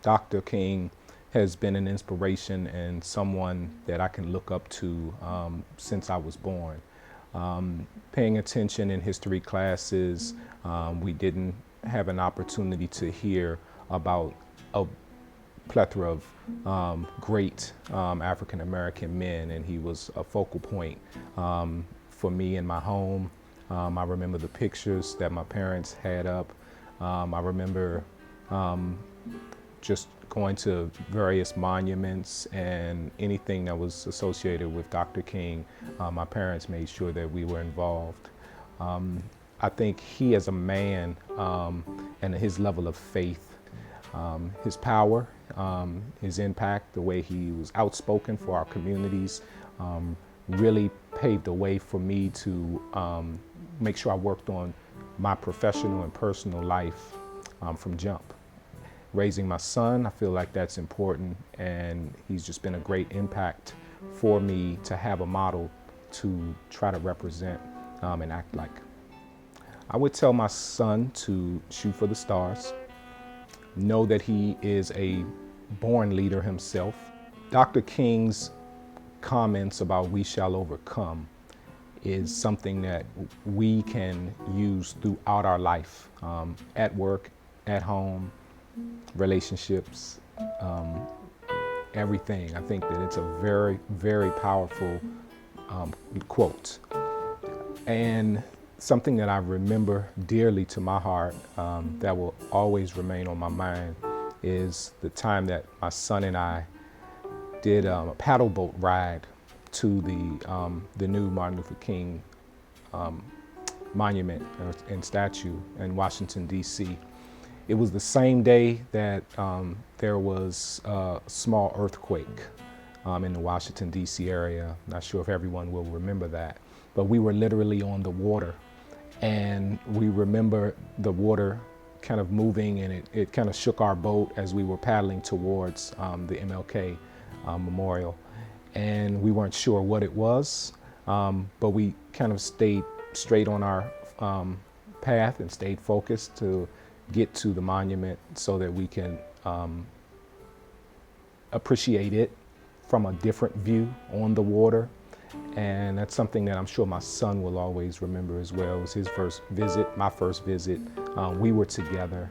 Dr. King has been an inspiration and someone that I can look up to since I was born. Paying attention in history classes, we didn't have an opportunity to hear about a plethora of great African American men, and he was a focal point for me in my home. I remember the pictures that my parents had up. I remember just going to various monuments and anything that was associated with Dr. King. My parents made sure that we were involved. I think he as a man and his level of faith, his power, his impact, the way he was outspoken for our communities, really paved the way for me to make sure I worked on my professional and personal life from jump. Raising my son, I feel like that's important, and he's just been a great impact for me to have a model to try to represent and act like. I would tell my son to shoot for the stars, know that he is a born leader himself. Dr. King's comments about we shall overcome is something that we can use throughout our life, at work, at home, relationships, everything. I think that it's a very, very powerful quote. And something that I remember dearly to my heart, that will always remain on my mind, is the time that my son and I did a paddle boat ride to the new Martin Luther King monument and statue in Washington, D.C. It was the same day that there was a small earthquake in the Washington, D.C. area. Not sure if everyone will remember that, but we were literally on the water, and we remember the water kind of moving, and it kind of shook our boat as we were paddling towards the MLK Memorial. And we weren't sure what it was, but we kind of stayed straight on our path and stayed focused to get to the monument so that we can appreciate it from a different view on the water. And that's something that I'm sure my son will always remember as well. It was his first visit, my first visit. We were together,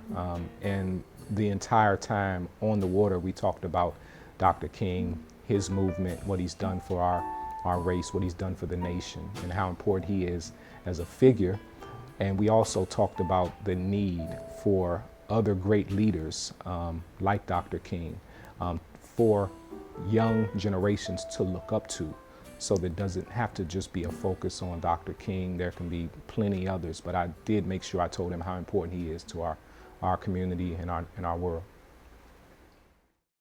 and the entire time on the water we talked about Dr. King, his movement, what he's done for our race, what he's done for the nation, and how important he is as a figure. And we also talked about the need for other great leaders like Dr. King, for young generations to look up to. So that doesn't have to just be a focus on Dr. King. There can be plenty others, but I did make sure I told him how important he is to our community and our world.